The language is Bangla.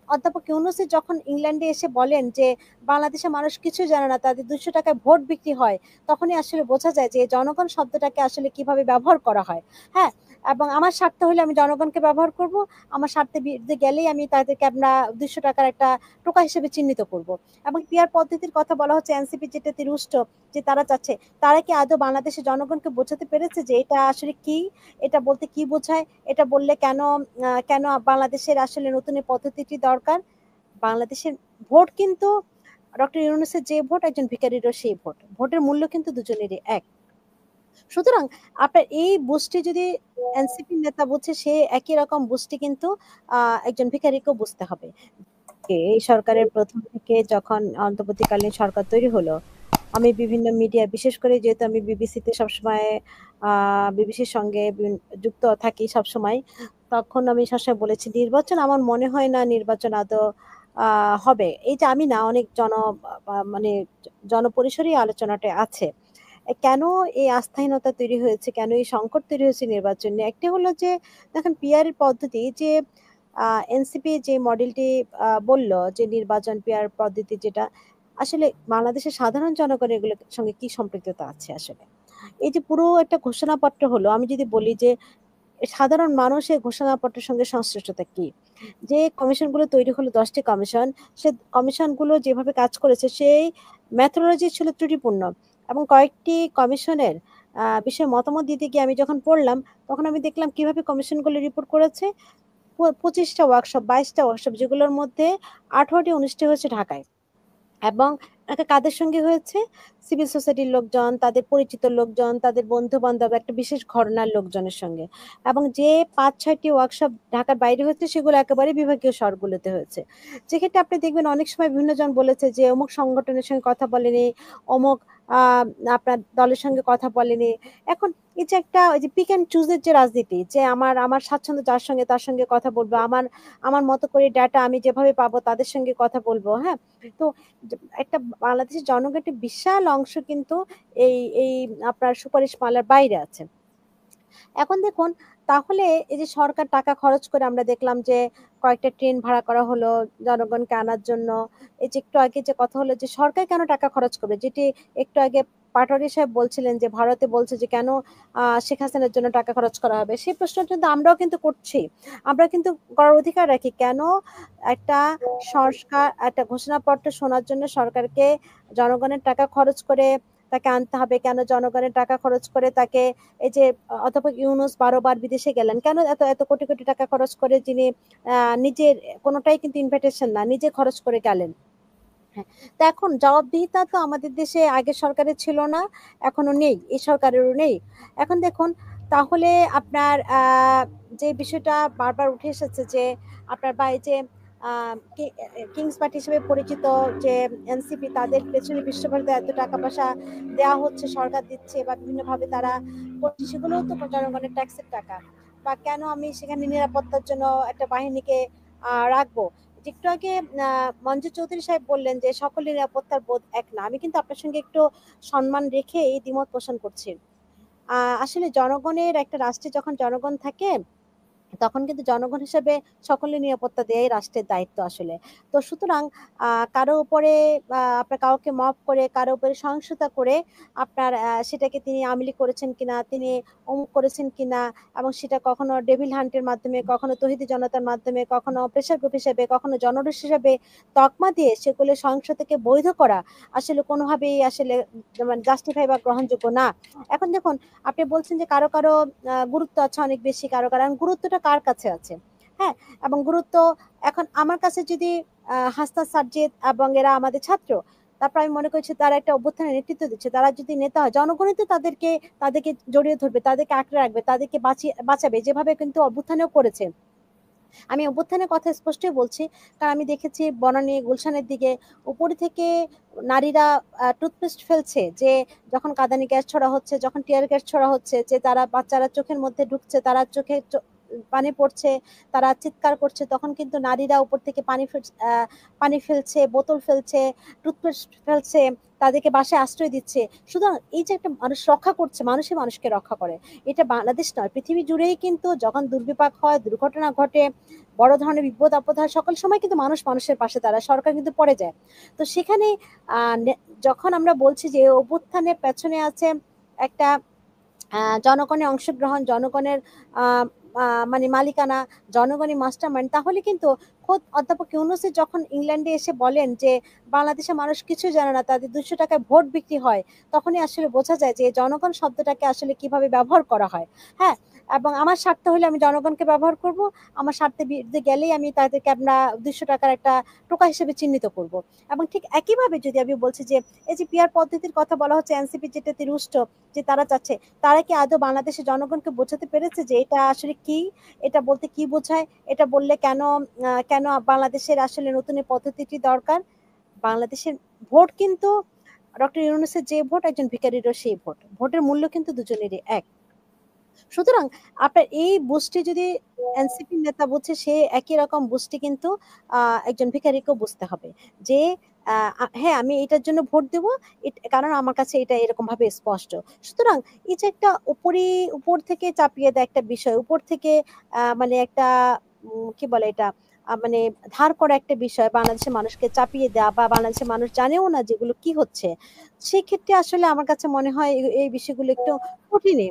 অধ্যাপক ইউনূসই যখন ইংল্যান্ডে এসে বলেন যে বাংলাদেশের মানুষ কিছু জানে না, তাদের ২০০ টাকায় ভোট বিক্রি হয়, তখনই আসলে বোঝা যায় যে জনগণ শব্দটাকে আসলে কিভাবে ব্যবহার করা হয়। হ্যাঁ? এবং আমার স্বার্থ হলে আমি জনগণকে ব্যবহার করব। আমার স্বার্থের বিরুদ্ধে গেলেই আমি তাদেরকে আমরা ২০০ টাকার একটা টোকা হিসেবে চিহ্নিত করব। এবং পিআর পদ্ধতির কথা বলা হচ্ছে এনসিপি যেটাতে রুষ্ট, যে তারা চাচ্ছে, তারা কি আদৌ বাংলাদেশের জনগণকে বোঝাতে পেরেছে যে এটা আসলে কি? এটা বলতে কি বোঝায়? এটা বললে কেন বাংলাদেশের আসলে নতুন এই পদ্ধতিটি দরকার? বাংলাদেশের ভোট কিন্তু ডক্টর ইউনূসের যে ভোট, একজন ভিখারিরও সেই ভোট। ভোটের মূল্য কিন্তু দুজনেরই এক। সুতরাং আপনার এই বুঝটি যদি এনসিপির নেতা বুঝে, সে একই রকম বুঝটি কিন্তু একজন ভিখারিকেও বুঝতে হবে। এই সরকারের ১ম থেকে যখন অন্তর্বর্তীকালীন সরকার তৈরি হলো, আমি বিভিন্ন মিডিয়া, বিশেষ করে যেহেতু আমি বিবিসিতে সবসময় আ বিবিসির সঙ্গে যুক্ত থাকি সবসময়। তখন আমি সবসময় বলেছি, নির্বাচন আমার মনে হয় না নির্বাচন আদৌ আ হবে। এই যে আমি না, অনেক মানে জনপরিসরেই আলোচনাটা আছে। কেন এই আস্থাহীনতা তৈরি হয়েছে, কেন এই সংকট তৈরি হয়েছে নির্বাচন নিয়ে? একটি হলো যে দেখেন পিআর এর পদ্ধতি যে আ এনসিপি যে মডেলটি বলল যে নির্বাচন পিআর পদ্ধতি, যেটা আসলে বাংলাদেশের সাধারণ জনগণের এগুলোর সঙ্গে কি সম্পৃক্ততা আছে আসলে? এই যে পুরো একটা ঘোষণাপত্র হলো, আমি যদি বলি যে সাধারণ মানুষের ঘোষণাপত্রের সঙ্গে সংশ্লিষ্টতা কি? যে কমিশনগুলো তৈরি হলো, ১০ টি কমিশন, সে কমিশনগুলো যেভাবে কাজ করেছে সেই মেথোডলজি ছিল ত্রুটিপূর্ণ। এবং কয়েকটি কমিশনের বিষয়ে মতামত দিতে গিয়ে আমি যখন পড়লাম, তখন আমি দেখলাম কিভাবে কমিশনগুলো রিপোর্ট করেছে। ২৫ টা ওয়ার্কশপ, ২২ টা ওয়ার্কশপ, যেগুলোর মধ্যে ১৮ টি ১৯ টি হয়েছে ঢাকায়। এবং এটা কাদের সঙ্গে হয়েছে? সিভিল সোসাইটির লোকজন, তাদের পরিচিত লোকজন, তাদের বন্ধু-বান্ধব, একটা বিশেষ ঘরানার লোকজনের সঙ্গে। এবং যে ৫-৬ টি ওয়ার্কশপ ঢাকার বাইরে হয়েছে, সেগুলো একেবারে বিভাগীয় শহরগুলোতে হয়েছে। যেক্ষেত্রে আপনি দেখবেন অনেক সময় বিভিন্নজন বলেছে যে অমুক সংগঠনের সঙ্গে কথা বলেনি, অমুক আ আপনার দলের সঙ্গে কথা বলেনি। এখন এই যে একটা ওই যে পিক অ্যান্ড চুজ এর যে রাজনীতি, যে আমার স্বাচ্ছন্দ্য যার সঙ্গে তার সঙ্গে কথা বলব। আমার মতো করে ডাটা আমি যেভাবে পাবো তাদের সঙ্গে কথা বলব, হ্যাঁ? তো য একটা বাংলাদেশের জনগণের একটা বিশাল অংশ কিন্তু এই আপনার সুপারিশ মালার বাইরে আছে। এখন দেখুন, তাহলে এই যে সরকার টাকা খরচ করে, আমরা দেখলাম যে কয়েকটা ট্রেন ভাড়া করা হলো জনগণকে আনার জন্য। এই যে একটু আগে যে কথা হলো যে সরকার কেন টাকা খরচ করবে? যেটি একটু আগে পাটোয়ারি সাহেব বলছিলেন যে ভারতে বলছে যে কেন শেখ হাসিনার জন্য টাকা খরচ করা হবে? সেই প্রশ্নটা কিন্তু আমরাও কিন্তু করছি। আমরা কিন্তু করার অধিকার রাখি। কেন একটা সংস্কার, একটা ঘোষণাপত্র শোনার জন্য সরকারকে জনগণের টাকা খরচ করে তাকে আনতে হবে? কেন জনগণের টাকা খরচ করে তাকে, এই যে অধ্যাপক ইউনূস ১২ বার বিদেশে গেলেন। কেন এত কোটি, কোটি টাকা খরচ করে যিনি নিজের কোনটাই কিন্তু ইনভিটেশন না, নিজে খরচ করে গেলেন। হ্যাঁ, তো এখন জবাবদিহিতা তো আমাদের দেশে আগের সরকারের ছিল না, এখনো নেই। এই সরকারেরও নেই। এখন দেখুন, তাহলে আপনার যে বিষয়টা বারবার উঠে এসেছে যে আপনার বা এই যে আ কি কিংস পার্টি হিসেবে পরিচিত যে এনসিপি, তাদের পেছনে বিশ্বভারতীতে এত টাকা-পয়সা দেয়া হচ্ছে, সরকার দিচ্ছে বা বিভিন্নভাবে তারা করছে, সেগুলোও তো জনগণের ট্যাক্সের টাকা। বা কেন আমি সেখানে নিরাপত্তার জন্য একটা বাহিনীকে রাখবো? একটু আগে আ মঞ্জু চৌধুরী সাহেব বললেন যে সকলের নিরাপত্তার বোধ এক না। আমি কিন্তু আপনার সঙ্গে একটু সম্মান রেখে এই দ্বিমত পোষণ করছি। আ আসলে জনগণের একটা রাষ্ট্রে যখন জনগণ থাকে, তখন কিন্তু জনগণ হিসেবে সকলের নিরাপত্তা দেয়াই রাষ্ট্রের দায়িত্ব আসলে। তো সুতরাং কারো উপরে আপনার কাউকে মব করে, কারো উপরে সহিংসতা করে আপনার সেটাকে তিনি আওয়ামী লীগ করেছেন কিনা, তিনি অমুক করেছেন কিনা, এবং সেটা কখনো ডেভিল হান্টের মাধ্যমে, কখনো তৌহিদি জনতার মাধ্যমে, কখনো প্রেশার গ্রুপ হিসেবে, কখনো জনরোষ হিসেবে তকমা দিয়ে সেগুলো সহিংসতাকে বৈধ করা আসলে কোনোভাবেই আসলে মানে জাস্টিফাই বা গ্রহণযোগ্য না। এখন দেখুন, আপনি বলছেন যে কারো গুরুত্ব আছে অনেক বেশি, কারো এখন গুরুত্বটা কার কাছে আছে? হ্যাঁ? এবং গুরুত্ব এখন আমার কাছে যদি হাসনাত সাজ্জাদ এবং এরা আমাদের ছাত্র। তারপর আমি মনে করছি তারা একটা অভ্যুত্থানের নেতৃত্ব দিচ্ছে। তারা যদি নেতা হয়, জনগণই তো তাদেরকে জড়িয়ে ধরবে, তাদেরকে আঁকড়ে রাখবে, তাদেরকে বাঁচাবে। যেভাবে কিন্তু অভ্যুত্থানেও করেছে। আমি অভ্যুত্থানের কথা স্পষ্টই বলছি। কারণ আমি দেখেছি বনানী, গুলশানের দিকে উপরে থেকে নারীরা টুথপেস্ট ফেলছে, যে যখন কাঁদানে গ্যাস ছোড়া হচ্ছে, যখন টিয়ার গ্যাস ছোড়া হচ্ছে, যে তারা বাচ্চারা চোখের মধ্যে ঢুকছে, তারা চোখে পানি পড়ছে, তারা চিৎকার করছে, তখন কিন্তু নারীরা উপর থেকে পানি ফেলছে, বোতল ফেলছে, টুথপেস্ট ফেলছে, তাদেরকে বাসায় আশ্রয় দিচ্ছে। সুতরাং এই যে একটা মানুষ রক্ষা করছে, মানুষই মানুষকে রক্ষা করে। এটা বাংলাদেশ নয়, পৃথিবী জুড়েই কিন্তু যখন দুর্বিপাক হয়, দুর্ঘটনা ঘটে, বড় ধরনের বিপদ-আপদ হয়, সকল সময় কিন্তু মানুষ মানুষের পাশে দাঁড়ায়, সরকার কিন্তু পড়ে যায়। তো সেখানে আ নে যখন আমরা বলছি যে অভ্যুত্থানের পেছনে আছে একটা জনগণের অংশগ্রহণ, জনগণের আ আ মানে মালিকানা, জনগণই মাস্টারমাইন্ড, তাহলে কিন্তু খোদ অধ্যাপক ইউনূসই যখন ইংল্যান্ডে এসে বলেন যে, "বাংলাদেশের মানুষ কিছুই জানে না, তাদের ৳২০০ ভোট বিক্রি হয়।" তখনই আসলে বোঝা যায় যে জনগণ শব্দটাকে আসলে কিভাবে ব্যবহার করা হয়। হ্যাঁ? এবং আমার স্বার্থ হলে আমি জনগণকে ব্যবহার করব। আমার স্বার্থের বিরুদ্ধে গেলেই আমি তাদেরকে ৳২০০ একটা টোকা হিসেবে চিহ্নিত করব। এবং ঠিক একইভাবে যদি আমি বলছি যে, এই যে পিয়ার পদ্ধতির কথা বলা হচ্ছে, এনসিপি যেটাতে রুষ্ট, যে তারা চাচ্ছে, তারা কি আদৌ বাংলাদেশের জনগণকে বোঝাতে পেরেছে যে এটা আসলে কি? এটা বলতে কি বোঝায়? এটা বললে কেন বাংলাদেশের আসলে নতুন এই পদ্ধতিটি দরকার? বাংলাদেশের ভোট কিন্তু ডক্টর ইউনূসের যে ভোট, একজন ভিখারিরও সেই ভোট। ভোটের মূল্য কিন্তু দুজনেরই এক। সুতরাং আপনার এই বুঝটি যদি এনসিপির নেতা বুঝে, সে একই রকম বুঝটি কিন্তু আ একজন ভিখারিকেও বুঝতে হবে। যে আ আ হ্যাঁ, আমি এটার জন্য ভোট দেব। কারণ আমার কাছে এটা এরকমভাবে স্পষ্ট। সুতরাং এই যে একটা উপর থেকে চাপিয়ে দেয় একটা বিষয়, উপর থেকে মানে একটা কি বলে এটা? মানে ধার করা একটা বিষয় বাংলাদেশের মানুষকে চাপিয়ে দেওয়া, বা বাংলাদেশের মানুষ জানেও না যেগুলো কি হচ্ছে। সেক্ষেত্রে আসলে আমার কাছে মনে হয় এই বিষয়গুলো একটু কঠিনই।